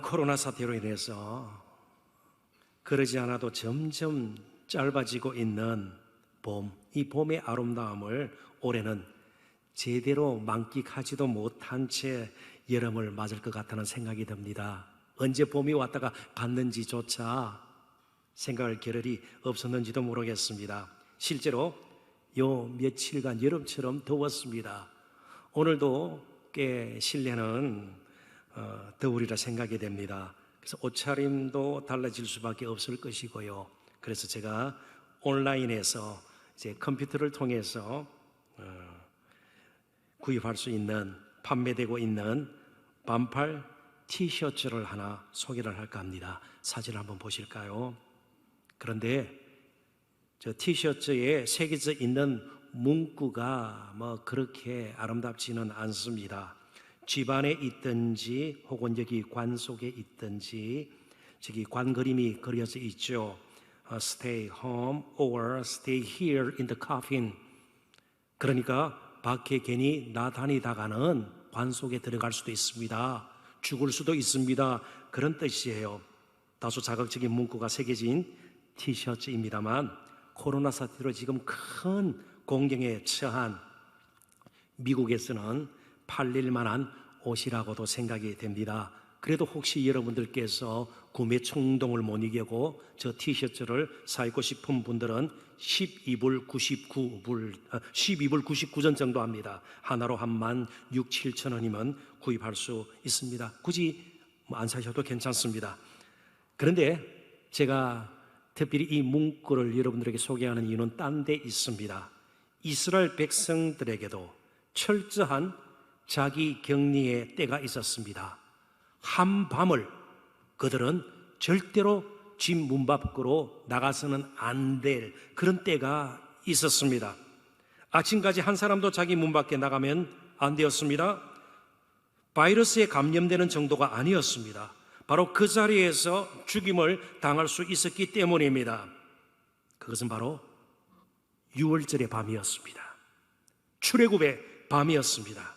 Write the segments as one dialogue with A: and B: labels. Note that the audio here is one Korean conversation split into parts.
A: 코로나 사태로 인해서 그러지 않아도 점점 짧아지고 있는 봄, 이 봄의 아름다움을 올해는 제대로 만끽하지도 못한 채 여름을 맞을 것 같다는 생각이 듭니다. 언제 봄이 왔다가 갔는지조차 생각할 겨를이 없었는지도 모르겠습니다. 실제로 요 며칠간 여름처럼 더웠습니다. 오늘도 꽤 실내는 더우리라 생각이 됩니다. 그래서 옷차림도 달라질 수밖에 없을 것이고요. 그래서 제가 온라인에서 이제 컴퓨터를 통해서 구입할 수 있는, 판매되고 있는 반팔 티셔츠를 하나 소개를 할까 합니다. 사진을 한번 보실까요? 그런데 저 티셔츠에 새겨져 있는 문구가 그렇게 아름답지는 않습니다. 집안에 있든지 혹은 여기 관 속에 있든지 저기 관 그림이 그려져 있죠. Stay home or stay here in the coffin. 그러니까 밖에 괜히 나다니다가는 관 속에 들어갈 수도 있습니다. 죽을 수도 있습니다. 그런 뜻이에요. 다소 자극적인 문구가 새겨진 티셔츠입니다만 코로나 사태로 지금 큰 공경에 처한 미국에서는 팔릴 만한 옷이라고도 생각이 됩니다. 그래도 혹시 여러분들께서 구매衝動을 못 이기고 저 티셔츠를 사입고 싶은 분들은 12불 99전 정도 합니다. 하나로 16,000~17,000원이면 구입할 수 있습니다. 굳이 안 사셔도 괜찮습니다. 그런데 제가 특별히 이 문구를 여러분들에게 소개하는 이유는 딴 데 있습니다. 이스라엘 백성들에게도 철저한 자기 격리의 때가 있었습니다. 한밤을 그들은 절대로 집 문 밖으로 나가서는 안 될 그런 때가 있었습니다. 아침까지 한 사람도 자기 문 밖에 나가면 안 되었습니다. 바이러스에 감염되는 정도가 아니었습니다. 바로 그 자리에서 죽임을 당할 수 있었기 때문입니다. 그것은 바로 유월절의 밤이었습니다. 출애굽의 밤이었습니다.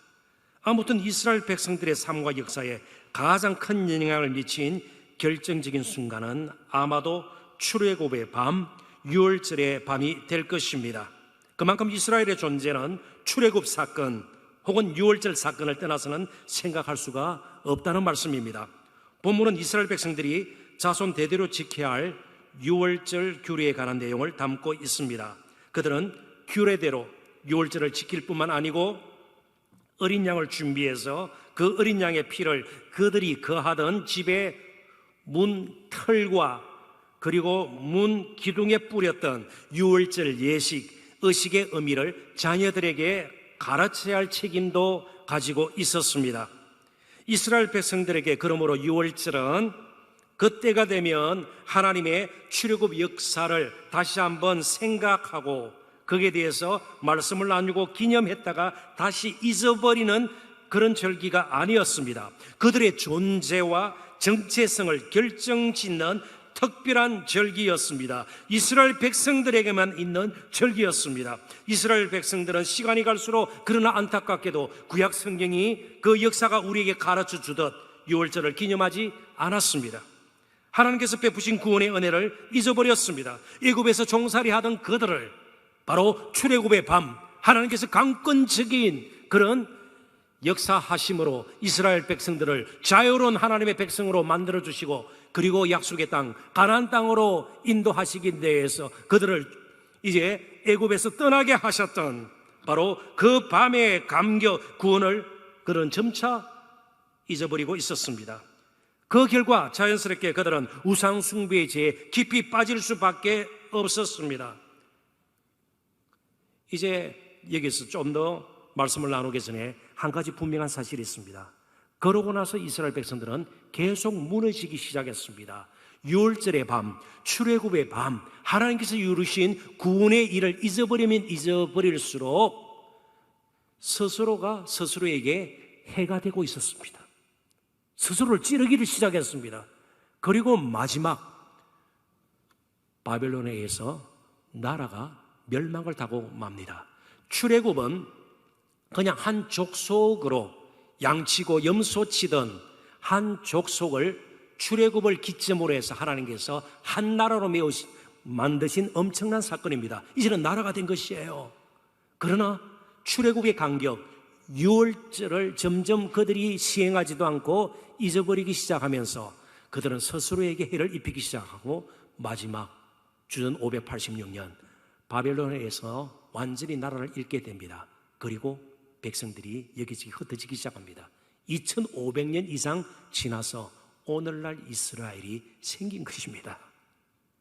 A: 아무튼 이스라엘 백성들의 삶과 역사에 가장 큰 영향을 미친 결정적인 순간은 아마도 출애굽의 밤, 유월절의 밤이 될 것입니다. 그만큼 이스라엘의 존재는 출애굽 사건 혹은 유월절 사건을 떠나서는 생각할 수가 없다는 말씀입니다. 본문은 이스라엘 백성들이 자손 대대로 지켜야 할 유월절 규례에 관한 내용을 담고 있습니다. 그들은 규례대로 유월절을 지킬 뿐만 아니고 어린 양을 준비해서 그 어린 양의 피를 그들이 거하던 집의 문 털과 그리고 문 기둥에 뿌렸던 유월절 예식, 의식의 의미를 자녀들에게 가르쳐야 할 책임도 가지고 있었습니다. 이스라엘 백성들에게 그러므로 유월절은 그때가 되면 하나님의 출애굽 역사를 다시 한번 생각하고 거기에 대해서 말씀을 나누고 기념했다가 다시 잊어버리는 그런 절기가 아니었습니다. 그들의 존재와 정체성을 결정짓는 특별한 절기였습니다. 이스라엘 백성들에게만 있는 절기였습니다. 이스라엘 백성들은 시간이 갈수록 그러나 안타깝게도 구약 성경이 그 역사가 우리에게 가르쳐 주듯 유월절을 기념하지 않았습니다. 하나님께서 베푸신 구원의 은혜를 잊어버렸습니다. 애굽에서 종살이 하던 그들을 바로 출애굽의 밤 하나님께서 강권적인 그런 역사하심으로 이스라엘 백성들을 자유로운 하나님의 백성으로 만들어주시고 그리고 약속의 땅 가나안 땅으로 인도하시기 위해서 그들을 이제 애굽에서 떠나게 하셨던 바로 그 밤의 감격 구원을 그들은 점차 잊어버리고 있었습니다. 그 결과 자연스럽게 그들은 우상 숭배의 죄에 깊이 빠질 수밖에 없었습니다. 이제 여기서 좀 더 말씀을 나누기 전에 한 가지 분명한 사실이 있습니다. 그러고 나서 이스라엘 백성들은 계속 무너지기 시작했습니다. 유월절의 밤, 출애굽의 밤, 하나님께서 이루신 구원의 일을 잊어버리면 잊어버릴수록 스스로가 스스로에게 해가 되고 있었습니다. 스스로를 찌르기를 시작했습니다. 그리고 마지막 바벨론에 의해서 나라가 멸망을 타고 맙니다. 출애굽은 그냥 한 족속으로 양치고 염소 치던 한 족속을 출애굽을 기점으로 해서 하나님께서 한 나라로 만드신 엄청난 사건입니다. 이제는 나라가 된 것이에요. 그러나 출애굽의 간격, 유월절을 점점 그들이 시행하지도 않고 잊어버리기 시작하면서 그들은 스스로에게 해를 입히기 시작하고 마지막 주전 586년 바벨론에서 완전히 나라를 잃게 됩니다. 그리고 백성들이 여기저기 흩어지기 시작합니다. 2500년 이상 지나서 오늘날 이스라엘이 생긴 것입니다.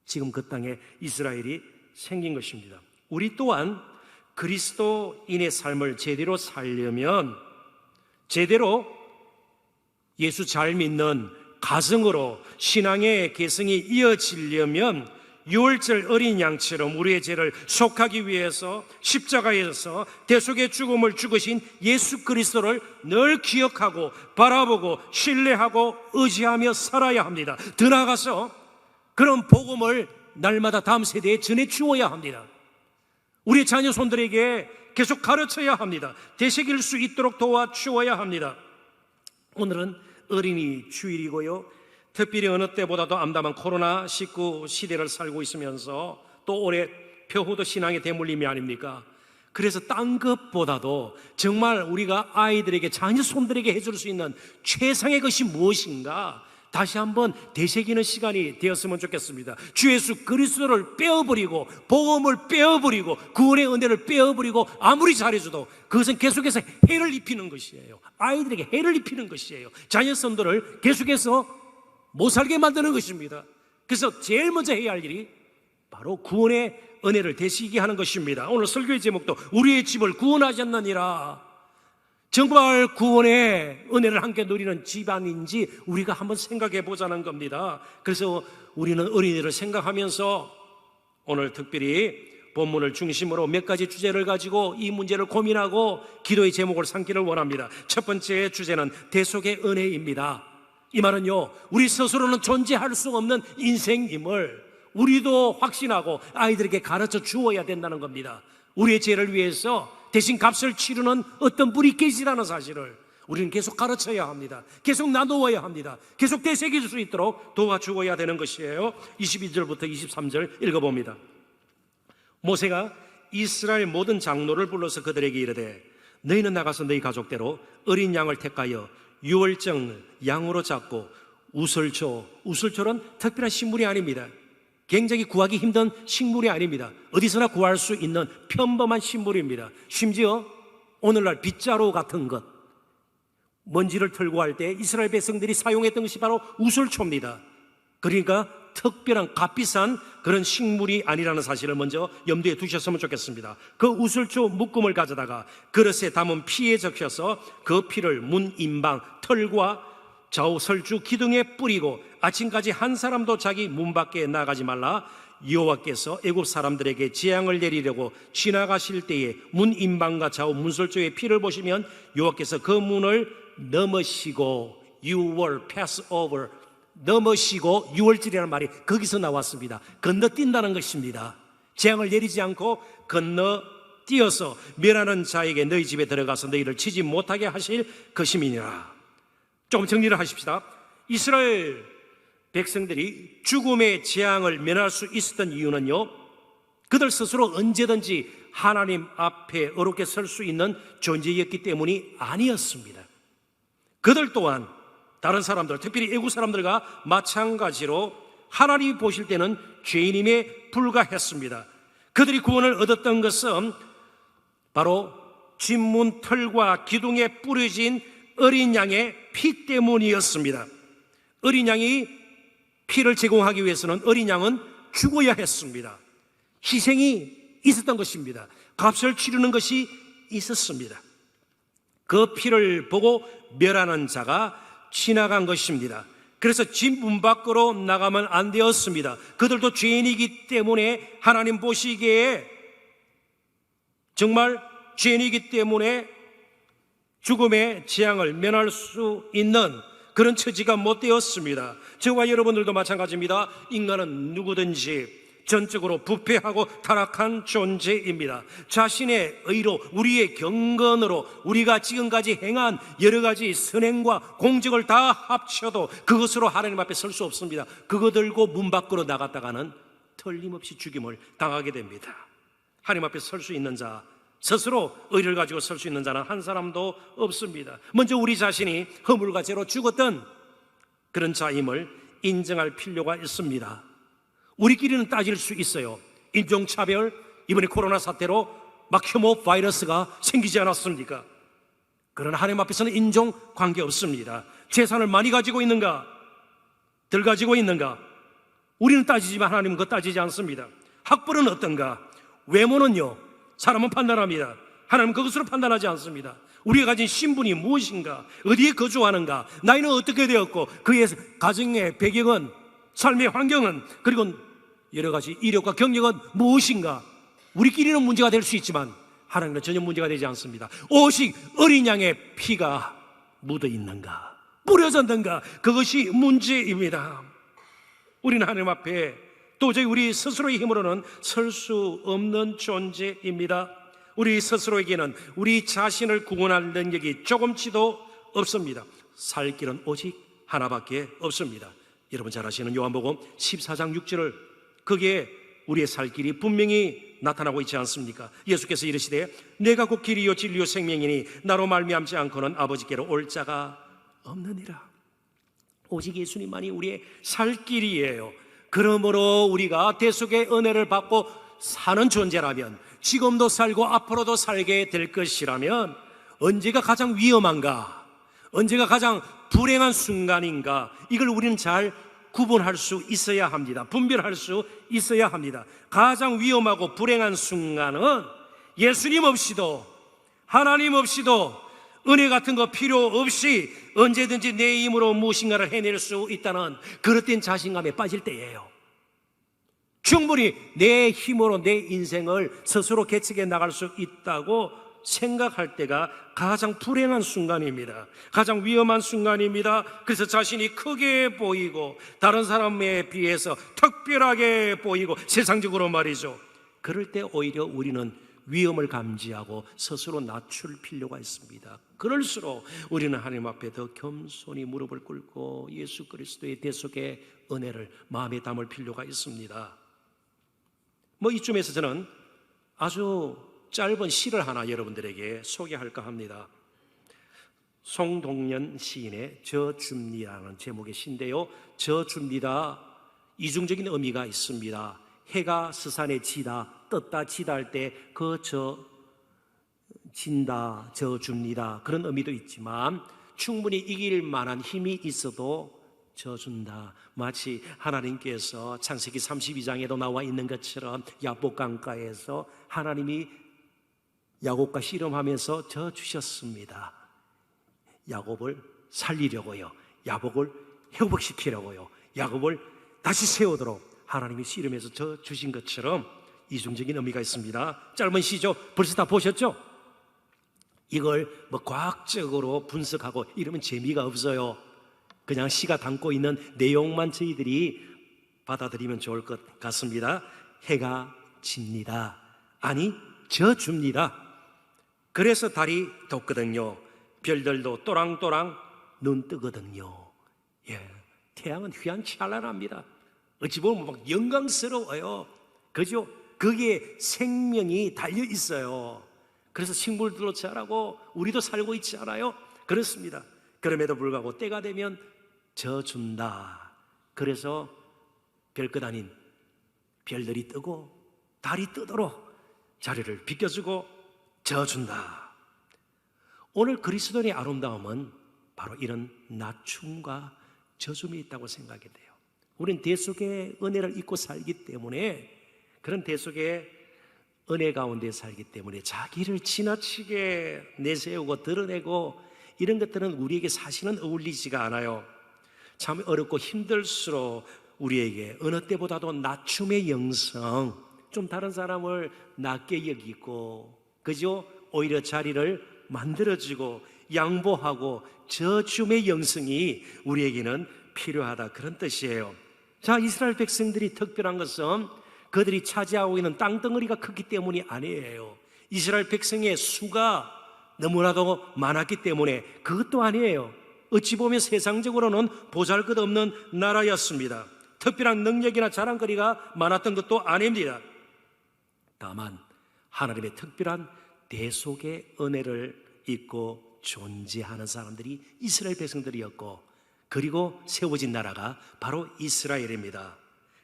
A: 지금 그 땅에 이스라엘이 생긴 것입니다. 우리 또한 그리스도인의 삶을 제대로 살려면, 제대로 예수 잘 믿는 가정으로 신앙의 개성이 이어지려면 유월절 어린 양처럼 우리의 죄를 속하기 위해서 십자가에서 대속의 죽음을 죽으신 예수 그리스도를 늘 기억하고 바라보고 신뢰하고 의지하며 살아야 합니다. 더 나아가서 그런 복음을 날마다 다음 세대에 전해 주어야 합니다. 우리 자녀 손들에게 계속 가르쳐야 합니다. 되새길 수 있도록 도와주어야 합니다. 오늘은 어린이 주일이고요, 특별히 어느 때보다도 암담한 코로나19 시대를 살고 있으면서 또 올해 표후도 신앙의 대물림이 아닙니까? 그래서 딴 것보다도 정말 우리가 아이들에게, 자녀 손들에게 해줄 수 있는 최상의 것이 무엇인가 다시 한번 되새기는 시간이 되었으면 좋겠습니다. 주 예수 그리스도를 빼어버리고, 복음을 빼어버리고, 구원의 은혜를 빼어버리고 아무리 잘해줘도 그것은 계속해서 해를 입히는 것이에요. 아이들에게 해를 입히는 것이에요. 자녀선들을 계속해서 못 살게 만드는 것입니다. 그래서 제일 먼저 해야 할 일이 바로 구원의 은혜를 되새기게 하는 것입니다. 오늘 설교의 제목도 우리의 집을 구원하셨느니라. 정말 구원의 은혜를 함께 누리는 집안인지 우리가 한번 생각해 보자는 겁니다. 그래서 우리는 어린이를 생각하면서 오늘 특별히 본문을 중심으로 몇 가지 주제를 가지고 이 문제를 고민하고 기도의 제목을 삼기를 원합니다. 첫 번째 주제는 대속의 은혜입니다. 이 말은요, 우리 스스로는 존재할 수 없는 인생임을 우리도 확신하고 아이들에게 가르쳐 주어야 된다는 겁니다. 우리의 죄를 위해서 대신 값을 치르는 어떤 분이 계시다는 사실을 우리는 계속 가르쳐야 합니다. 계속 나누어야 합니다. 계속 되새길 수 있도록 도와주어야 되는 것이에요. 22절부터 23절 읽어봅니다. 모세가 이스라엘 모든 장로를 불러서 그들에게 이르되 너희는 나가서 너희 가족대로 어린 양을 택하여 유월절 양으로 잡고 우슬초는 특별한 식물이 아닙니다. 굉장히 구하기 힘든 식물이 아닙니다. 어디서나 구할 수 있는 평범한 식물입니다. 심지어 오늘날 빗자루 같은 것, 먼지를 털고 할 때 이스라엘 백성들이 사용했던 것이 바로 우슬초입니다. 그러니까 특별한 값비싼 그런 식물이 아니라는 사실을 먼저 염두에 두셨으면 좋겠습니다. 그 우슬초 묶음을 가져다가 그릇에 담은 피에 적셔서 그 피를 문 임방 털과 좌우 설주 기둥에 뿌리고 아침까지 한 사람도 자기 문 밖에 나가지 말라. 여호와께서 애굽 사람들에게 재앙을 내리려고 지나가실 때에 문 임방과 좌우 문설주의 피를 보시면 여호와께서 그 문을 넘으시고 You will pass over, 넘으시고 유월절이라는 말이 거기서 나왔습니다. 건너뛴다는 것입니다. 재앙을 내리지 않고 건너뛰어서 멸하는 자에게 너희 집에 들어가서 너희를 치지 못하게 하실 것임이니라. 조금 정리를 하십시다. 이스라엘 백성들이 죽음의 재앙을 면할 수 있었던 이유는요, 그들 스스로 언제든지 하나님 앞에 어렵게 설 수 있는 존재였기 때문이 아니었습니다. 그들 또한 다른 사람들, 특별히 애국 사람들과 마찬가지로 하나님이 보실 때는 죄인임에 불과했습니다. 그들이 구원을 얻었던 것은 바로 진문 털과 기둥에 뿌려진 어린 양의 피 때문이었습니다. 어린 양이 피를 제공하기 위해서는 어린 양은 죽어야 했습니다. 희생이 있었던 것입니다. 값을 치르는 것이 있었습니다. 그 피를 보고 멸하는 자가 지나간 것입니다. 그래서 집 문 밖으로 나가면 안 되었습니다. 그들도 죄인이기 때문에 하나님 보시기에 정말 죄인이기 때문에 죽음의 재앙을 면할 수 있는 그런 처지가 못 되었습니다. 저와 여러분들도 마찬가지입니다. 인간은 누구든지 전적으로 부패하고 타락한 존재입니다. 자신의 의로, 우리의 경건으로 우리가 지금까지 행한 여러 가지 선행과 공적을 다 합쳐도 그것으로 하나님 앞에 설 수 없습니다. 그거 들고 문 밖으로 나갔다가는 틀림없이 죽임을 당하게 됩니다. 하나님 앞에 설 수 있는 자, 스스로 의를 가지고 설 수 있는 자는 한 사람도 없습니다. 먼저 우리 자신이 허물과 죄로 죽었던 그런 자임을 인정할 필요가 있습니다. 우리끼리는 따질 수 있어요. 인종차별, 이번에 코로나 사태로 막 혐오 바이러스가 생기지 않았습니까? 그러나 하나님 앞에서는 인종 관계 없습니다. 재산을 많이 가지고 있는가, 덜 가지고 있는가, 우리는 따지지만 하나님은 그거 따지지 않습니다. 학벌은 어떤가, 외모는요, 사람은 판단합니다. 하나님은 그것으로 판단하지 않습니다. 우리가 가진 신분이 무엇인가, 어디에 거주하는가, 나이는 어떻게 되었고, 그의 가정의 배경은, 삶의 환경은, 그리고 여러 가지 이력과 경력은 무엇인가, 우리끼리는 문제가 될 수 있지만 하나님은 전혀 문제가 되지 않습니다. 오직 어린 양의 피가 묻어 있는가, 뿌려졌는가, 그것이 문제입니다. 우리는 하나님 앞에 도저히 우리 스스로의 힘으로는 설 수 없는 존재입니다. 우리 스스로에게는 우리 자신을 구원할 능력이 조금치도 없습니다. 살 길은 오직 하나밖에 없습니다. 여러분 잘 아시는 요한복음 14장 6절을, 거기에 우리의 살 길이 분명히 나타나고 있지 않습니까? 예수께서 이르시되 내가 곧 길이요 진리요 생명이니 나로 말미암지 않고는 아버지께로 올 자가 없느니라. 오직 예수님만이 우리의 살 길이에요. 그러므로 우리가 대속의 은혜를 받고 사는 존재라면, 지금도 살고 앞으로도 살게 될 것이라면 언제가 가장 위험한가, 언제가 가장 불행한 순간인가, 이걸 우리는 잘 구분할 수 있어야 합니다. 분별할 수 있어야 합니다. 가장 위험하고 불행한 순간은 예수님 없이도, 하나님 없이도, 은혜 같은 거 필요 없이 언제든지 내 힘으로 무엇인가를 해낼 수 있다는 그릇된 자신감에 빠질 때예요. 충분히 내 힘으로 내 인생을 스스로 개척해 나갈 수 있다고 생각할 때가 가장 불행한 순간입니다. 가장 위험한 순간입니다. 그래서 자신이 크게 보이고 다른 사람에 비해서 특별하게 보이고, 세상적으로 말이죠. 그럴 때 오히려 우리는 위험을 감지하고 스스로 낮출 필요가 있습니다. 그럴수록 우리는 하나님 앞에 더 겸손히 무릎을 꿇고 예수 그리스도의 대속의 은혜를 마음에 담을 필요가 있습니다. 이쯤에서 저는 아주 짧은 시를 하나 여러분들에게 소개할까 합니다. 송동연 시인의 저 줍니다라는 제목의 시인데요, 저 줍니다, 이중적인 의미가 있습니다. 해가 스산에 지다, 떴다 지다 할 때 그 저 진다, 저 줍니다, 그런 의미도 있지만 충분히 이길 만한 힘이 있어도 져준다, 마치 하나님께서 창세기 32장에도 나와 있는 것처럼 야복 강가에서 하나님이 야곱과 씨름하면서 져주셨습니다. 야곱을 살리려고요, 야곱을 회복시키려고요, 야곱을 다시 세우도록 하나님이 씨름해서 져주신 것처럼 이중적인 의미가 있습니다. 짧은 시죠. 벌써 다 보셨죠? 이걸 과학적으로 분석하고 이러면 재미가 없어요. 그냥 시가 담고 있는 내용만 저희들이 받아들이면 좋을 것 같습니다. 해가 집니다. 아니, 져줍니다. 그래서 달이 돋거든요. 별들도 또랑또랑 눈 뜨거든요. 태양은 휘황찬란합니다. 어찌 보면 막 영광스러워요. 그죠? 거기에 생명이 달려 있어요. 그래서 식물들도 자라고 우리도 살고 있지 않아요? 그렇습니다. 그럼에도 불구하고 때가 되면 져준다. 그래서 별것 아닌 별들이 뜨고 달이 뜨도록 자리를 비켜주고 져준다. 오늘 그리스도의 아름다움은 바로 이런 낮춤과 져줌이 있다고 생각이 돼요. 우리는 대속의 은혜를 잊고 살기 때문에, 그런 대속의 은혜 가운데 살기 때문에 자기를 지나치게 내세우고 드러내고 이런 것들은 우리에게 사실은 어울리지가 않아요. 참 어렵고 힘들수록 우리에게 어느 때보다도 낮춤의 영성, 좀 다른 사람을 낮게 여기고, 그죠? 오히려 자리를 만들어주고 양보하고 저춤의 영성이 우리에게는 필요하다, 그런 뜻이에요. 자, 이스라엘 백성들이 특별한 것은 그들이 차지하고 있는 땅덩어리가 크기 때문이 아니에요. 이스라엘 백성의 수가 너무나도 많았기 때문에 그것도 아니에요. 어찌 보면 세상적으로는 보잘것없는 나라였습니다. 특별한 능력이나 자랑거리가 많았던 것도 아닙니다. 다만 하나님의 특별한 대속의 은혜를 잊고 존재하는 사람들이 이스라엘 백성들이었고, 그리고 세워진 나라가 바로 이스라엘입니다.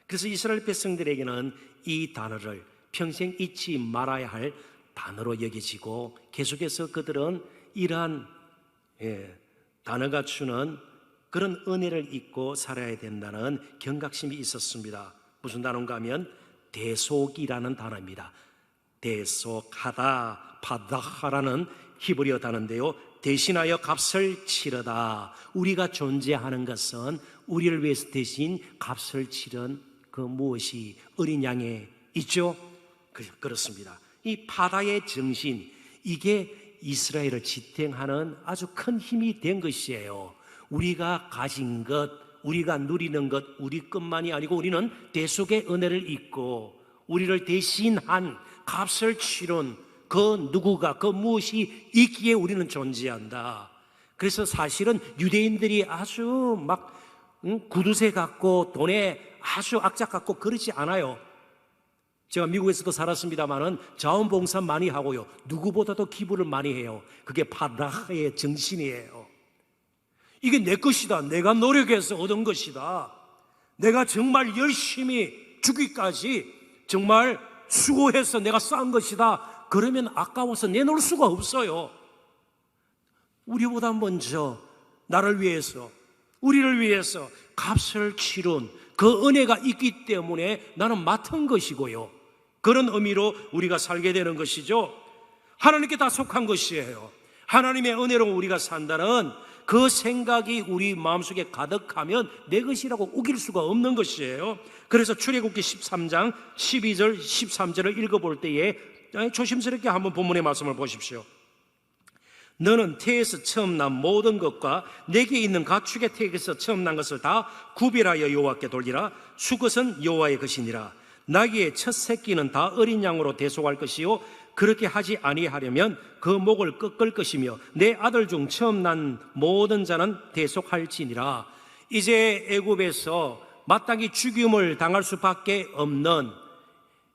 A: 그래서 이스라엘 백성들에게는 이 단어를 평생 잊지 말아야 할 단어로 여겨지고, 계속해서 그들은 이러한 단어가 주는 그런 은혜를 잊고 살아야 된다는 경각심이 있었습니다. 무슨 단어인가 하면 대속이라는 단어입니다. 대속하다, 파다하라는 히브리어 단어인데요, 대신하여 값을 치르다. 우리가 존재하는 것은 우리를 위해서 대신 값을 치른 그 무엇이 어린 양에 있죠? 그렇습니다. 이 파다의 정신, 이게 이스라엘을 지탱하는 아주 큰 힘이 된 것이에요. 우리가 가진 것, 우리가 누리는 것, 우리 것만이 아니고 우리는 대속의 은혜를 잊고 우리를 대신한 값을 치른 그 누구가, 그 무엇이 있기에 우리는 존재한다. 그래서 사실은 유대인들이 아주 막 구두쇠 같고 돈에 아주 악착 같고 그렇지 않아요. 제가 미국에서도 살았습니다마는 자원봉사 많이 하고요, 누구보다도 기부를 많이 해요. 그게 파다의 정신이에요. 이게 내 것이다, 내가 노력해서 얻은 것이다, 내가 정말 열심히 주기까지 정말 수고해서 내가 쌓은 것이다, 그러면 아까워서 내놓을 수가 없어요. 우리보다 먼저 나를 위해서, 우리를 위해서 값을 치른 그 은혜가 있기 때문에 나는 맡은 것이고요, 그런 의미로 우리가 살게 되는 것이죠. 하나님께 다 속한 것이에요. 하나님의 은혜로 우리가 산다는 그 생각이 우리 마음속에 가득하면 내 것이라고 우길 수가 없는 것이에요. 그래서 출애굽기 13장 12절 13절을 읽어볼 때에 조심스럽게 한번 본문의 말씀을 보십시오. 너는 태에서 처음 난 모든 것과 내게 있는 가축의 태에서 처음 난 것을 다 구별하여 여호와께 돌리라. 수것은 여호와의 것이니라. 나귀의 첫 새끼는 다 어린 양으로 대속할 것이요, 그렇게 하지 아니하려면 그 목을 꺾을 것이며 내 아들 중 처음 난 모든 자는 대속할지니라. 이제 애굽에서 마땅히 죽임을 당할 수밖에 없는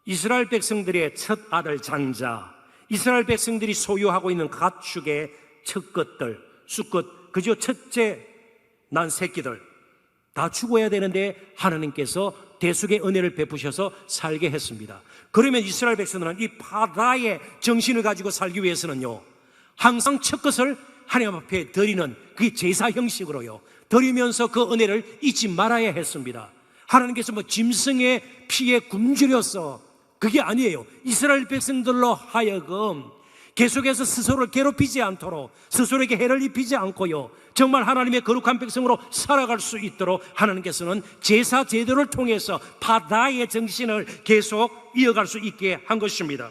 A: 이스라엘 백성들의 첫 아들 장자, 이스라엘 백성들이 소유하고 있는 가축의 첫 것들, 수것, 그저 첫째 난 새끼들 다 죽어야 되는데 하나님께서 대속의 은혜를 베푸셔서 살게 했습니다. 그러면 이스라엘 백성들은 이 파다의 정신을 가지고 살기 위해서는요, 항상 첫 것을 하나님 앞에 드리는 그게 제사 형식으로요 드리면서 그 은혜를 잊지 말아야 했습니다. 하나님께서 뭐 짐승의 피에 굶주려서 그게 아니에요. 이스라엘 백성들로 하여금 계속해서 스스로를 괴롭히지 않도록, 스스로에게 해를 입히지 않고요, 정말 하나님의 거룩한 백성으로 살아갈 수 있도록 하나님께서는 제사 제도를 통해서 파다의 정신을 계속 이어갈 수 있게 한 것입니다.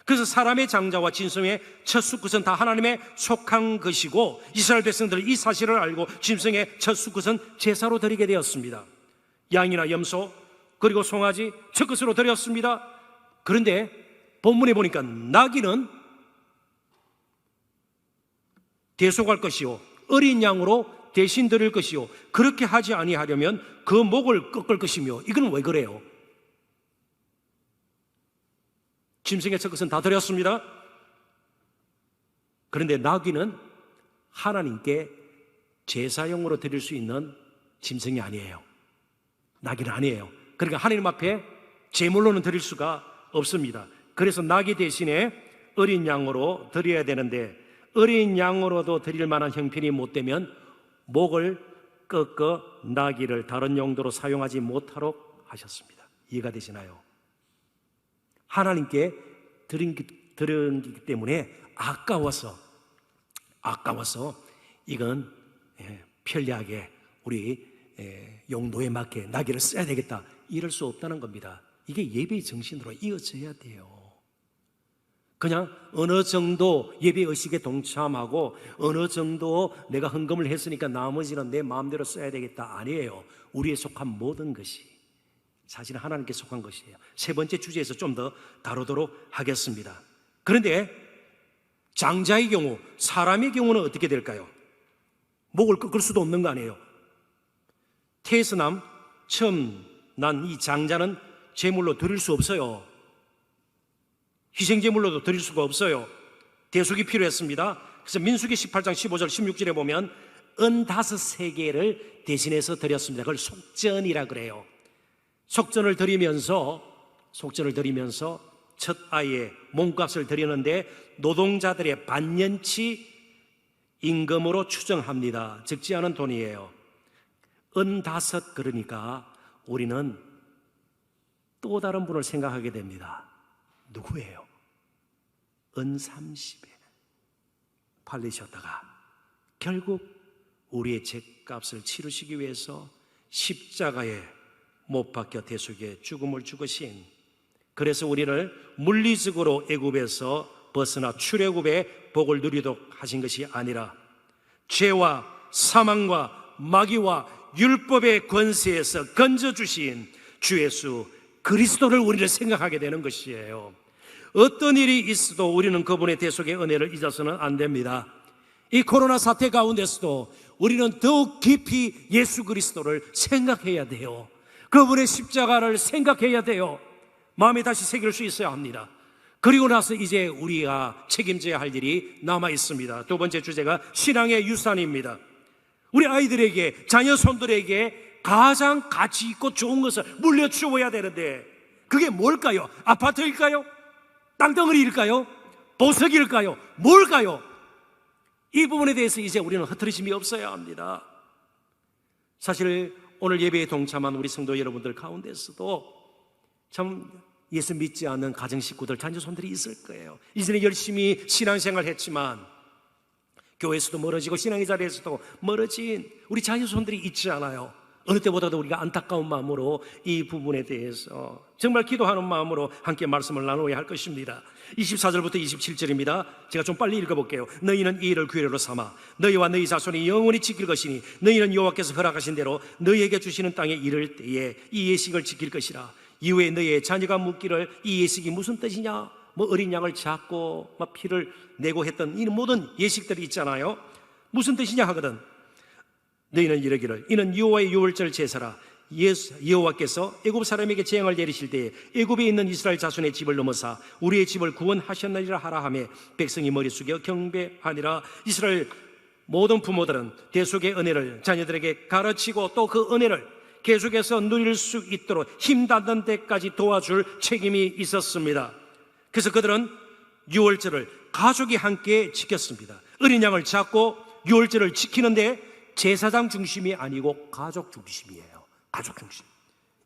A: 그래서 사람의 장자와 짐승의 첫 수컷은 다 하나님의 속한 것이고, 이스라엘 백성들은 이 사실을 알고 짐승의 첫 수컷은 제사로 드리게 되었습니다. 양이나 염소 그리고 송아지 첫 것으로 드렸습니다. 그런데 본문에 보니까 나귀는 대속할 것이요, 어린 양으로 대신 드릴 것이요, 그렇게 하지 아니하려면 그 목을 꺾을 것이며, 이건 왜 그래요? 짐승의 첫 것은 다 드렸습니다. 그런데 나귀는 하나님께 제사용으로 드릴 수 있는 짐승이 아니에요. 나귀는 아니에요. 그러니까 하나님 앞에 제물로는 드릴 수가 없습니다. 그래서 나귀 대신에 어린 양으로 드려야 되는데, 어린 양으로도 드릴 만한 형편이 못 되면 목을 꺾어 나귀를 다른 용도로 사용하지 못하도록 하셨습니다. 이해가 되시나요? 하나님께 드렸기 때문에 아까워서 이건 편리하게 우리 용도에 맞게 나귀를 써야 되겠다, 이럴 수 없다는 겁니다. 이게 예배의 정신으로 이어져야 돼요. 그냥 어느 정도 예배 의식에 동참하고 어느 정도 내가 헌금을 했으니까 나머지는 내 마음대로 써야 되겠다, 아니에요. 우리에 속한 모든 것이 사실은 하나님께 속한 것이에요. 세 번째 주제에서 좀 더 다루도록 하겠습니다. 그런데 장자의 경우, 사람의 경우는 어떻게 될까요? 목을 꺾을 수도 없는 거 아니에요. 태에서남 처음 난 이 장자는 제물로 드릴 수 없어요. 희생제물로도 드릴 수가 없어요. 대속이 필요했습니다. 그래서 민수기 18장 15절 16절에 보면 은 5세겔을 대신해서 드렸습니다. 그걸 속전이라 그래요. 속전을 드리면서 첫 아이의 몸값을 드리는데 노동자들의 반년치 임금으로 추정합니다. 적지 않은 돈이에요. 은 5, 그러니까 우리는 또 다른 분을 생각하게 됩니다. 누구예요? 은 30에 팔리셨다가 결국 우리의 죄값을 치르시기 위해서 십자가에 못 박혀 대속의 죽음을 죽으신, 그래서 우리를 물리적으로 애굽에서 벗어나 출애굽의 복을 누리도록 하신 것이 아니라 죄와 사망과 마귀와 율법의 권세에서 건져주신 주 예수 그리스도를 우리를 생각하게 되는 것이에요. 어떤 일이 있어도 우리는 그분의 대속의 은혜를 잊어서는 안 됩니다. 이 코로나 사태 가운데서도 우리는 더욱 깊이 예수 그리스도를 생각해야 돼요. 그분의 십자가를 생각해야 돼요. 마음에 다시 새길 수 있어야 합니다. 그리고 나서 이제 우리가 책임져야 할 일이 남아 있습니다. 두 번째 주제가 신앙의 유산입니다. 우리 아이들에게, 자녀손들에게 가장 가치 있고 좋은 것을 물려주어야 되는데 그게 뭘까요? 아파트일까요? 땅덩어리일까요? 보석일까요? 뭘까요? 이 부분에 대해서 이제 우리는 흐트러짐이 없어야 합니다. 사실 오늘 예배에 동참한 우리 성도 여러분들 가운데서도 참 예수 믿지 않는 가정 식구들, 자녀손들이 있을 거예요. 이전에 열심히 신앙생활 했지만 교회에서도 멀어지고 신앙의 자리에서도 멀어진 우리 자녀손들이 있지 않아요. 어느 때보다도 우리가 안타까운 마음으로 이 부분에 대해서 정말 기도하는 마음으로 함께 말씀을 나누어야 할 것입니다. 24절부터 27절입니다. 제가 좀 빨리 읽어볼게요. 너희는 이 일을 규례로 삼아 너희와 너희 자손이 영원히 지킬 것이니 너희는 여호와께서 허락하신 대로 너희에게 주시는 땅에 이를 때에 이 예식을 지킬 것이라. 이후에 너희의 자녀가 묻기를 이 예식이 무슨 뜻이냐? 뭐 어린 양을 잡고 막 피를 내고 했던 이 모든 예식들이 있잖아요. 무슨 뜻이냐 하거든. 너희는 이르기를 이는 여호와의 유월절 제사라. 여호와께서 애굽 사람에게 재앙을 내리실 때에 애굽에 있는 이스라엘 자손의 집을 넘어사 우리의 집을 구원하셨느니라 하라 하며 백성이 머리 숙여 경배하니라. 이스라엘 모든 부모들은 대속의 은혜를 자녀들에게 가르치고 또 그 은혜를 계속해서 누릴 수 있도록 힘 닿는 데까지 도와줄 책임이 있었습니다. 그래서 그들은 유월절을 가족이 함께 지켰습니다. 어린 양을 잡고 유월절을 지키는데 제사장 중심이 아니고 가족 중심이에요. 가족 중심.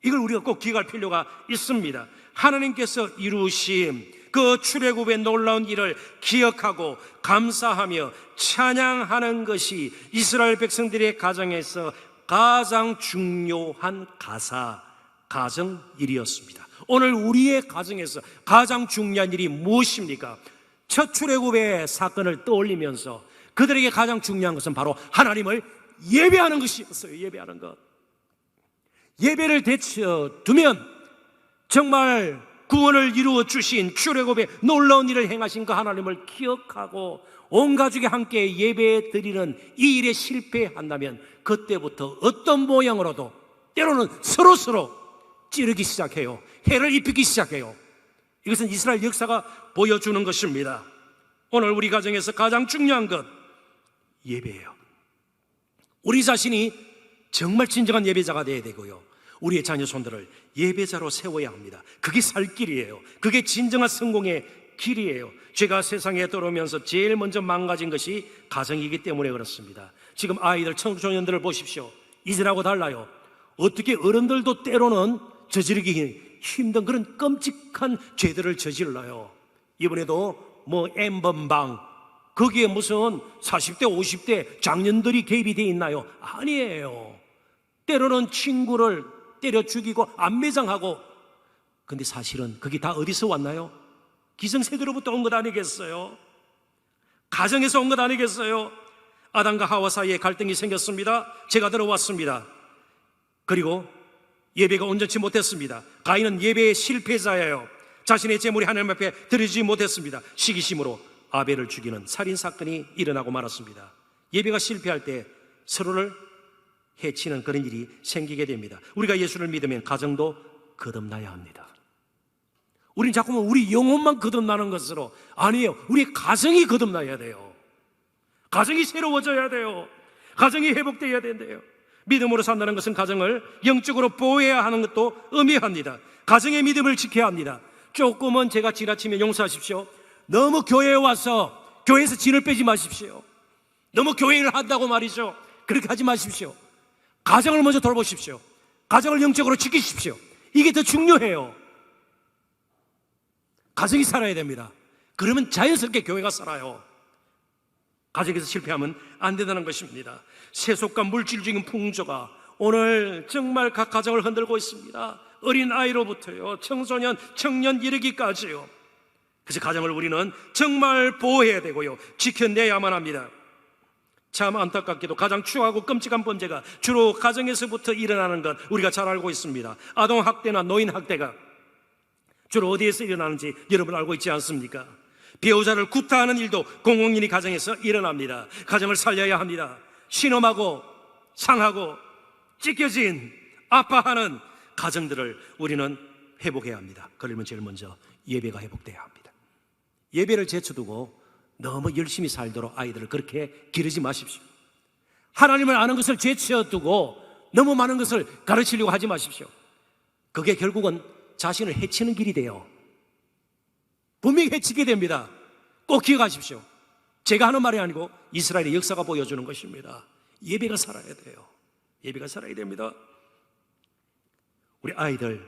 A: 이걸 우리가 꼭 기억할 필요가 있습니다. 하나님께서 이루신 그 출애굽의 놀라운 일을 기억하고 감사하며 찬양하는 것이 이스라엘 백성들의 가정에서 가장 중요한 가정 일이었습니다. 오늘 우리의 가정에서 가장 중요한 일이 무엇입니까? 첫 출애굽의 사건을 떠올리면서 그들에게 가장 중요한 것은 바로 하나님을 예배하는 것이었어요. 예배하는 것. 예배를 되쳐두면 정말 구원을 이루어 주신 출애굽의 놀라운 일을 행하신 그 하나님을 기억하고 온 가족이 함께 예배 드리는 이 일에 실패한다면 그때부터 어떤 모양으로도 때로는 서로 찌르기 시작해요. 해를 입히기 시작해요. 이것은 이스라엘 역사가 보여주는 것입니다. 오늘 우리 가정에서 가장 중요한 것 예배예요. 우리 자신이 정말 진정한 예배자가 되어야 되고요, 우리의 자녀손들을 예배자로 세워야 합니다. 그게 살 길이에요. 그게 진정한 성공의 길이에요. 죄가 세상에 들어오면서 제일 먼저 망가진 것이 가정이기 때문에 그렇습니다. 지금 아이들, 청소년들을 보십시오. 이전하고 달라요. 어떻게 어른들도 때로는 저지르기 힘든 그런 끔찍한 죄들을 저질러요. 이번에도 뭐 엠번방, 거기에 무슨 40대 50대 장년들이 개입이 되어 있나요? 아니에요. 때로는 친구를 때려 죽이고 안매장하고. 근데 사실은 그게 다 어디서 왔나요? 기성세대로부터 온 것 아니겠어요? 가정에서 온 것 아니겠어요? 아담과 하와 사이에 갈등이 생겼습니다. 죄가 들어왔습니다. 그리고 예배가 온전치 못했습니다. 가인은 예배의 실패자예요. 자신의 재물이 하나님 앞에 드리지 못했습니다. 시기심으로 아벨을 죽이는 살인사건이 일어나고 말았습니다. 예배가 실패할 때 서로를 해치는 그런 일이 생기게 됩니다. 우리가 예수를 믿으면 가정도 거듭나야 합니다. 우린 자꾸만 우리 영혼만 거듭나는 것으로, 아니에요. 우리 가정이 거듭나야 돼요. 가정이 새로워져야 돼요. 가정이 회복되어야 된대요. 믿음으로 산다는 것은 가정을 영적으로 보호해야 하는 것도 의미합니다. 가정의 믿음을 지켜야 합니다. 조금은 제가 지나치면 용서하십시오. 너무 교회에 와서 교회에서 진을 빼지 마십시오. 너무 교회를 한다고 말이죠, 그렇게 하지 마십시오. 가정을 먼저 돌보십시오. 가정을 영적으로 지키십시오. 이게 더 중요해요. 가정이 살아야 됩니다. 그러면 자연스럽게 교회가 살아요. 가정에서 실패하면 안 된다는 것입니다. 세속과 물질적인 풍조가 오늘 정말 각 가정을 흔들고 있습니다. 어린 아이로부터요, 청소년, 청년 이르기까지요. 그래서 가정을 우리는 정말 보호해야 되고요, 지켜내야만 합니다. 참 안타깝게도 가장 추하고 끔찍한 범죄가 주로 가정에서부터 일어나는 것 우리가 잘 알고 있습니다. 아동학대나 노인학대가 주로 어디에서 일어나는지 여러분 알고 있지 않습니까? 배우자를 구타하는 일도 공공연히 가정에서 일어납니다. 가정을 살려야 합니다. 신음하고 상하고 찢겨진 아파하는 가정들을 우리는 회복해야 합니다. 그러면 제일 먼저 예배가 회복돼야 합니다. 예배를 제쳐두고 너무 열심히 살도록 아이들을 그렇게 기르지 마십시오. 하나님을 아는 것을 제쳐두고 너무 많은 것을 가르치려고 하지 마십시오. 그게 결국은 자신을 해치는 길이 돼요. 분명히 해치게 됩니다. 꼭 기억하십시오. 제가 하는 말이 아니고 이스라엘의 역사가 보여주는 것입니다. 예배가 살아야 돼요. 예배가 살아야 됩니다. 우리 아이들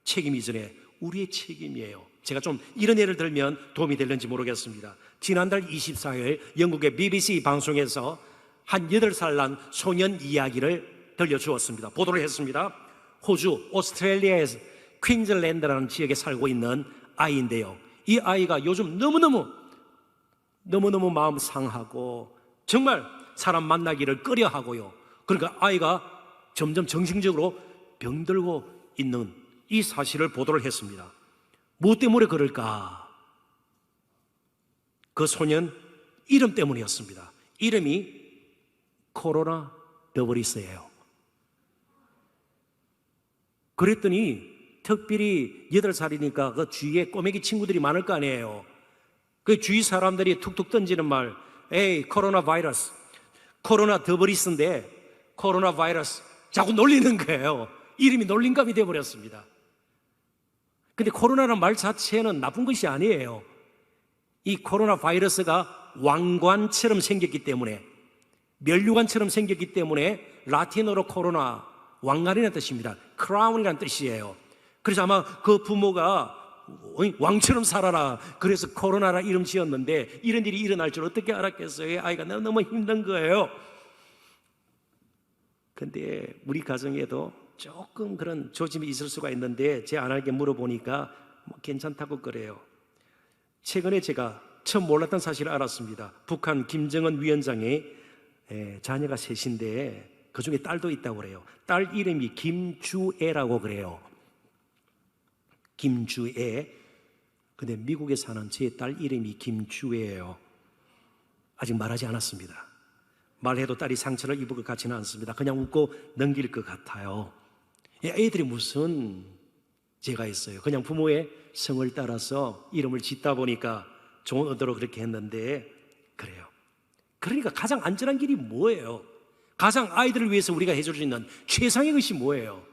A: 책임 이전에 우리의 책임이에요. 제가 좀 이런 예를 들면 도움이 될는지 모르겠습니다. 지난달 24일 영국의 BBC 방송에서 한 8살 난 소년 이야기를 들려주었습니다. 보도를 했습니다. 호주 오스트레일리아에서 퀸즐랜드라는 지역에 살고 있는 아이인데요, 이 아이가 요즘 너무너무 마음 상하고 정말 사람 만나기를 꺼려하고요, 그러니까 아이가 점점 정신적으로 병들고 있는 이 사실을 보도를 했습니다. 무엇 때문에 그럴까? 그 소년 이름 때문이었습니다. 이름이 코로나 더버리스예요. 그랬더니 특별히 8살이니까 그 주위에 꼬매기 친구들이 많을 거 아니에요. 그 주위 사람들이 툭툭 던지는 말, 에이 코로나 바이러스, 코로나 더버리스인데 코로나 바이러스 자꾸 놀리는 거예요. 이름이 놀림감이 되어버렸습니다. 근데 코로나라는 말 자체는 나쁜 것이 아니에요. 이 코로나 바이러스가 왕관처럼 생겼기 때문에, 면류관처럼 생겼기 때문에 라틴어로 코로나, 왕관이라는 뜻입니다. 크라운이라는 뜻이에요. 그래서 아마 그 부모가 왕처럼 살아라 그래서 코로나라 이름 지었는데 이런 일이 일어날 줄 어떻게 알았겠어요? 아이가 너무 힘든 거예요. 근데 우리 가정에도 조금 그런 조짐이 있을 수가 있는데 제 아내에게 물어보니까 괜찮다고 그래요. 최근에 제가 처음 몰랐던 사실을 알았습니다. 북한 김정은 위원장의 자녀가 셋인데 그중에 딸도 있다고 그래요. 딸 이름이 김주애라고 그래요. 김주애. 근데 미국에 사는 제 딸 이름이 김주애예요. 아직 말하지 않았습니다. 말해도 딸이 상처를 입을 것 같지는 않습니다. 그냥 웃고 넘길 것 같아요. 애들이 무슨 죄가 있어요. 그냥 부모의 성을 따라서 이름을 짓다 보니까 좋은 의도로 그렇게 했는데 그래요. 그러니까 가장 안전한 길이 뭐예요? 가장 아이들을 위해서 우리가 해줄 수 있는 최상의 것이 뭐예요?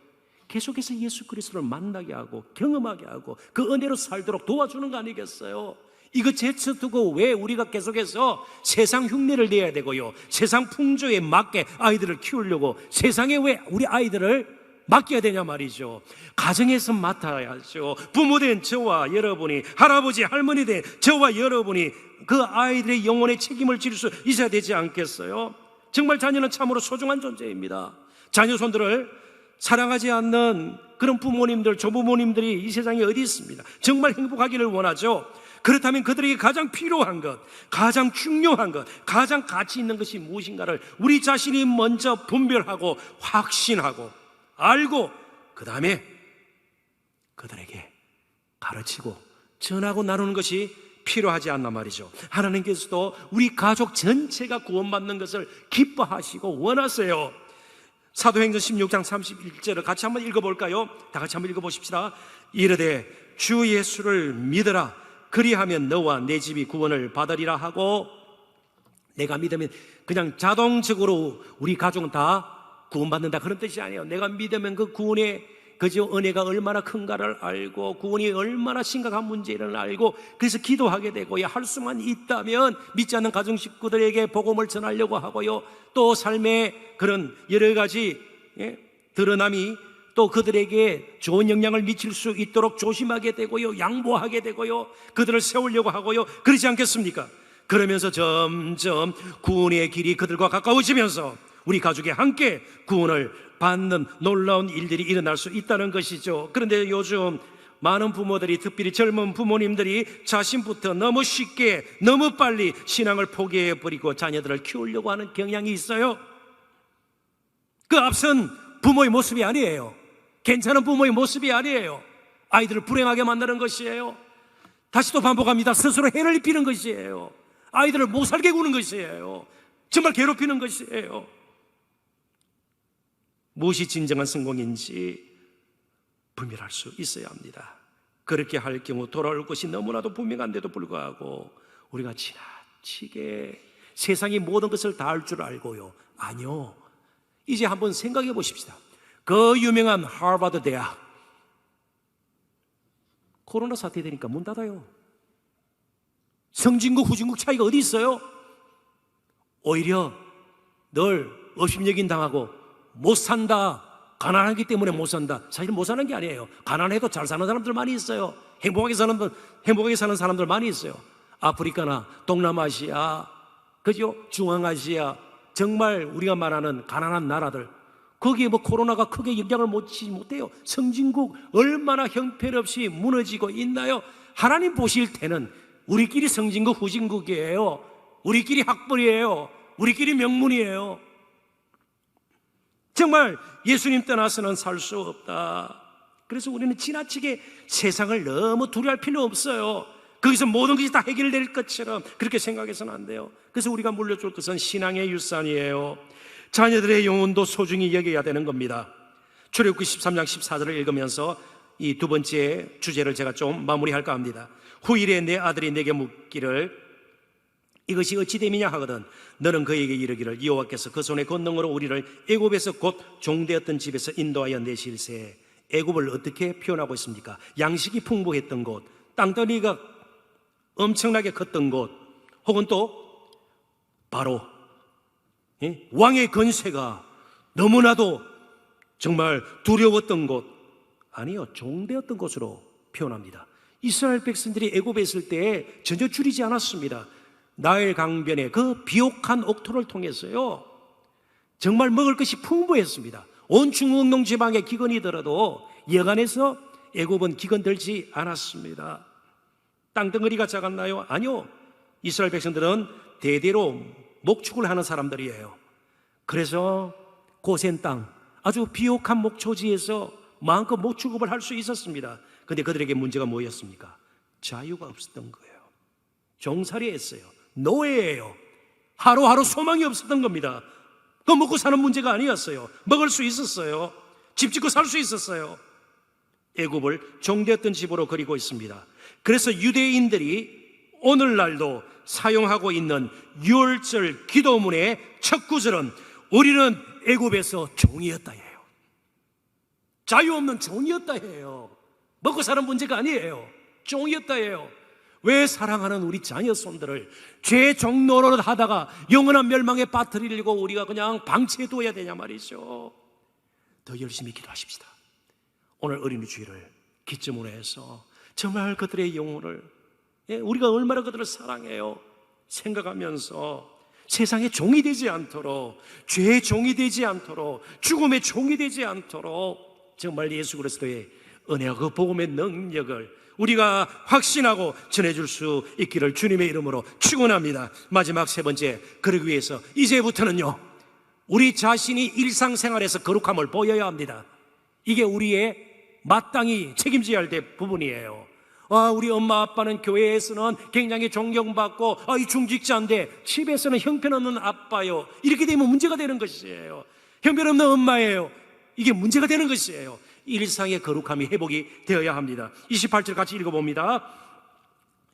A: 계속해서 예수 그리스도를 만나게 하고 경험하게 하고 그 은혜로 살도록 도와주는 거 아니겠어요? 이거 제쳐두고 왜 우리가 계속해서 세상 흉내를 내야 되고요, 세상 풍조에 맞게 아이들을 키우려고 세상에 왜 우리 아이들을 맡겨야 되냐 말이죠. 가정에서 맡아야죠. 부모된 저와 여러분이, 할아버지 할머니 된 저와 여러분이 그 아이들의 영혼의 책임을 질 수 있어야 되지 않겠어요? 정말 자녀는 참으로 소중한 존재입니다. 자녀 손들을 사랑하지 않는 그런 부모님들, 조부모님들이 이 세상에 어디 있습니다. 정말 행복하기를 원하죠. 그렇다면 그들에게 가장 필요한 것, 가장 중요한 것, 가장 가치 있는 것이 무엇인가를 우리 자신이 먼저 분별하고 확신하고 알고 그 다음에 그들에게 가르치고 전하고 나누는 것이 필요하지 않나 말이죠. 하나님께서도 우리 가족 전체가 구원받는 것을 기뻐하시고 원하세요. 사도행전 16장 31절을 같이 한번 읽어볼까요? 다 같이 한번 읽어보십시다. 이르되 주 예수를 믿으라. 그리하면 너와 내 집이 구원을 받으리라 하고, 내가 믿으면 그냥 자동적으로 우리 가족은 다 구원받는다 그런 뜻이 아니에요. 내가 믿으면 그 구원의 그저 은혜가 얼마나 큰가를 알고 구원이 얼마나 심각한 문제를 알고, 그래서 기도하게 되고요. 할 수만 있다면 믿지 않는 가정 식구들에게 복음을 전하려고 하고요. 또 삶의 그런 여러 가지 드러남이 또 그들에게 좋은 영향을 미칠 수 있도록 조심하게 되고요. 양보하게 되고요. 그들을 세우려고 하고요. 그러지 않겠습니까? 그러면서 점점 구원의 길이 그들과 가까워지면서 우리 가족이 함께 구원을 받는 놀라운 일들이 일어날 수 있다는 것이죠. 그런데 요즘 많은 부모들이, 특별히 젊은 부모님들이 자신부터 너무 쉽게 너무 빨리 신앙을 포기해버리고 자녀들을 키우려고 하는 경향이 있어요. 그 앞선 부모의 모습이 아니에요. 괜찮은 부모의 모습이 아니에요. 아이들을 불행하게 만드는 것이에요. 다시 또 반복합니다. 스스로 해를 입히는 것이에요. 아이들을 못 살게 구는 것이에요. 정말 괴롭히는 것이에요. 무엇이 진정한 성공인지 분별할 수 있어야 합니다. 그렇게 할 경우 돌아올 것이 너무나도 분명한데도 불구하고 우리가 지나치게 세상의 모든 것을 다 할 줄 알고요. 아니요. 이제 한번 생각해 보십시다. 그 유명한 하버드 대학, 코로나 사태 되니까 문 닫아요. 선진국 후진국 차이가 어디 있어요? 오히려 늘 업신여긴 당하고 못 산다, 가난하기 때문에 못 산다. 사실 못 사는 게 아니에요. 가난해도 잘 사는 사람들 많이 있어요. 행복하게 사는 사람들 많이 있어요. 아프리카나 동남아시아, 그죠? 중앙아시아, 정말 우리가 말하는 가난한 나라들, 거기에 뭐 코로나가 크게 영향을 미치지 못해요. 선진국 얼마나 형편없이 무너지고 있나요? 하나님 보실 때는 우리끼리 선진국 후진국이에요. 우리끼리 학벌이에요. 우리끼리 명문이에요. 정말 예수님 떠나서는 살 수 없다. 그래서 우리는 지나치게 세상을 너무 두려워할 필요 없어요. 거기서 모든 것이 다 해결될 것처럼 그렇게 생각해서는 안 돼요. 그래서 우리가 물려줄 것은 신앙의 유산이에요. 자녀들의 영혼도 소중히 여겨야 되는 겁니다. 출애굽기 13장 14절을 읽으면서 이 두 번째 주제를 제가 좀 마무리할까 합니다. 후일에 내 아들이 내게 묻기를 이것이 어찌 됨이냐 하거든 너는 그에게 이르기를 여호와께서 그 손의 권능으로 우리를 애굽에서 곧 종되었던 집에서 인도하여 내실세. 애굽을 어떻게 표현하고 있습니까? 양식이 풍부했던 곳, 땅덩이가 엄청나게 컸던 곳, 혹은 또 바로 왕의 권세가 너무나도 정말 두려웠던 곳, 아니요, 종되었던 곳으로 표현합니다. 이스라엘 백성들이 애굽에 있을 때 전혀 줄이지 않았습니다. 나일 강변의 그 비옥한 옥토를 통해서요, 정말 먹을 것이 풍부했습니다. 온 중흥동 지방에 기근이 들어도 여간에서 애굽은 기근 들지 않았습니다. 땅덩어리가 작았나요? 아니요. 이스라엘 백성들은 대대로 목축을 하는 사람들이에요. 그래서 고센 땅, 아주 비옥한 목초지에서 마음껏 목축업을 할 수 있었습니다. 그런데 그들에게 문제가 뭐였습니까? 자유가 없었던 거예요. 종살이했어요. 노예예요. 하루하루 소망이 없었던 겁니다. 그 먹고 사는 문제가 아니었어요. 먹을 수 있었어요. 집 짓고 살 수 있었어요. 애굽을 종되었던 집으로 그리고 있습니다. 그래서 유대인들이 오늘날도 사용하고 있는 유월절 기도문의 첫 구절은 우리는 애굽에서 종이었다예요. 자유 없는 종이었다예요. 먹고 사는 문제가 아니에요. 종이었다예요. 왜 사랑하는 우리 자녀 손들을 죄 종노릇 하다가 영원한 멸망에 빠뜨리려고 우리가 그냥 방치해둬야 되냐 말이죠. 더 열심히 기도하십시다. 오늘 어린이 주일을 기점으로 해서 정말 그들의 영혼을, 우리가 얼마나 그들을 사랑해요 생각하면서 세상의 종이 되지 않도록, 죄의 종이 되지 않도록, 죽음의 종이 되지 않도록 정말 예수 그리스도의 은혜와 그 복음의 능력을 우리가 확신하고 전해줄 수 있기를 주님의 이름으로 축원합니다. 마지막 세 번째, 그러기 위해서 이제부터는요, 우리 자신이 일상생활에서 거룩함을 보여야 합니다. 이게 우리의 마땅히 책임져야 할 부분이에요. 우리 엄마 아빠는 교회에서는 굉장히 존경받고 이 중직자인데 집에서는 형편없는 아빠요. 이렇게 되면 문제가 되는 것이에요. 형편없는 엄마예요. 이게 문제가 되는 것이에요. 일상의 거룩함이 회복이 되어야 합니다. 28절 같이 읽어봅니다.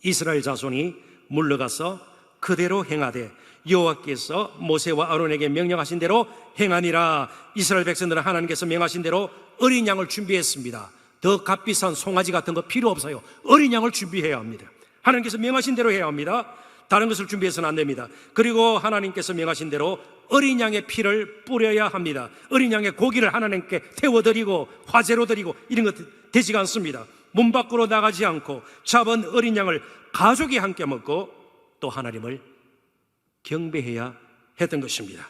A: 이스라엘 자손이 물러가서 그대로 행하되 여호와께서 모세와 아론에게 명령하신 대로 행하니라. 이스라엘 백성들은 하나님께서 명하신 대로 어린 양을 준비했습니다. 더 값비싼 송아지 같은 거 필요 없어요. 어린 양을 준비해야 합니다. 하나님께서 명하신 대로 해야 합니다. 다른 것을 준비해서는 안 됩니다. 그리고 하나님께서 명하신 대로 어린 양의 피를 뿌려야 합니다. 어린 양의 고기를 하나님께 태워드리고 화제로 드리고 이런 것 되지가 않습니다. 문 밖으로 나가지 않고 잡은 어린 양을 가족이 함께 먹고 또 하나님을 경배해야 했던 것입니다.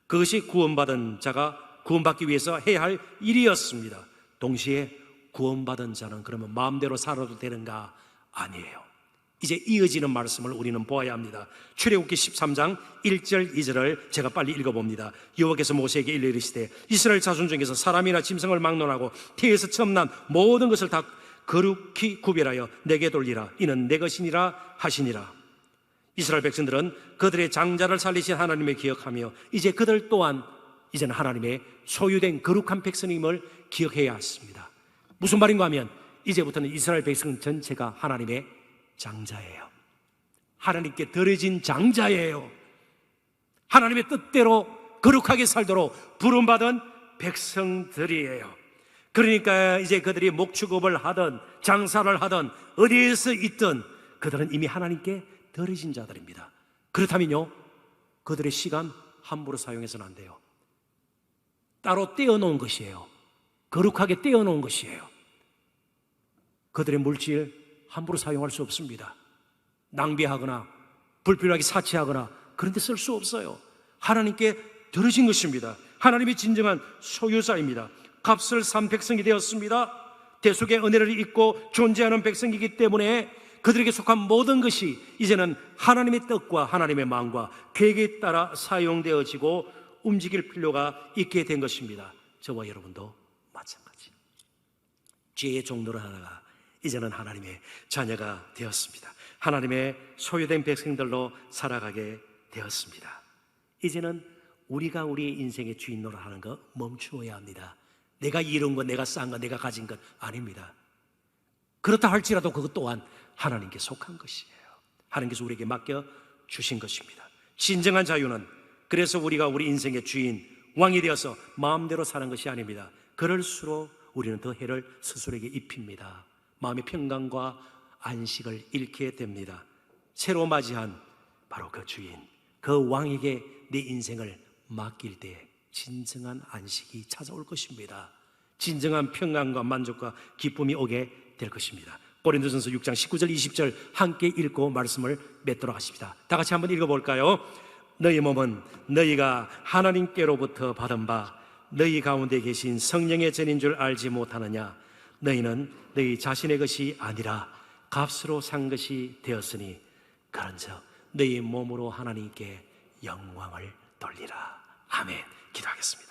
A: 그것이 구원받은 자가 구원받기 위해서 해야 할 일이었습니다. 동시에 구원받은 자는 그러면 마음대로 살아도 되는가? 아니에요. 이제 이어지는 말씀을 우리는 보아야 합니다. 출애굽기 13장 1절 2절을 제가 빨리 읽어봅니다. 여호와께서 모세에게 이르시되 이스라엘 자손 중에서 사람이나 짐승을 막론하고 태에서 처음 난 모든 것을 다 거룩히 구별하여 내게 돌리라. 이는 내 것이니라 하시니라. 이스라엘 백성들은 그들의 장자를 살리신 하나님을 기억하며 이제 그들 또한 이제는 하나님의 소유된 거룩한 백성임을 기억해야 했습니다. 무슨 말인가 하면 이제부터는 이스라엘 백성 전체가 하나님의 장자예요. 하나님께 드려진 장자예요. 하나님의 뜻대로 거룩하게 살도록 부름받은 백성들이에요. 그러니까 이제 그들이 목축업을 하든 장사를 하든 어디에서 있든 그들은 이미 하나님께 드려진 자들입니다. 그렇다면요, 그들의 시간 함부로 사용해서는 안 돼요. 따로 떼어놓은 것이에요. 거룩하게 떼어놓은 것이에요. 그들의 물질 함부로 사용할 수 없습니다. 낭비하거나 불필요하게 사치하거나 그런 데 쓸 수 없어요. 하나님께 드려진 것입니다. 하나님의 진정한 소유자입니다. 값을 산 백성이 되었습니다. 대속의 은혜를 입고 존재하는 백성이기 때문에 그들에게 속한 모든 것이 이제는 하나님의 뜻과 하나님의 마음과 계획에 따라 사용되어지고 움직일 필요가 있게 된 것입니다. 저와 여러분도 마찬가지. 죄의 종로를 하다가 이제는 하나님의 자녀가 되었습니다. 하나님의 소유된 백성들로 살아가게 되었습니다. 이제는 우리가 우리의 인생의 주인 노릇하는 거 멈추어야 합니다. 내가 이룬 것, 내가 쌓은 것, 내가 가진 것 아닙니다. 그렇다 할지라도 그것 또한 하나님께 속한 것이에요. 하나님께서 우리에게 맡겨 주신 것입니다. 진정한 자유는 그래서 우리가 우리 인생의 주인, 왕이 되어서 마음대로 사는 것이 아닙니다. 그럴수록 우리는 더 해를 스스로에게 입힙니다. 마음의 평강과 안식을 잃게 됩니다. 새로 맞이한 바로 그 주인, 그 왕에게 내 인생을 맡길 때 진정한 안식이 찾아올 것입니다. 진정한 평강과 만족과 기쁨이 오게 될 것입니다. 고린도전서 6장 19절 20절 함께 읽고 말씀을 맺도록 하십니다. 다 같이 한번 읽어볼까요? 너희 몸은 너희가 하나님께로부터 받은 바 너희 가운데 계신 성령의 전인 줄 알지 못하느냐? 너희는 너희 자신의 것이 아니라 값으로 산 것이 되었으니 그런즉 너희 몸으로 하나님께 영광을 돌리라. 아멘. 기도하겠습니다.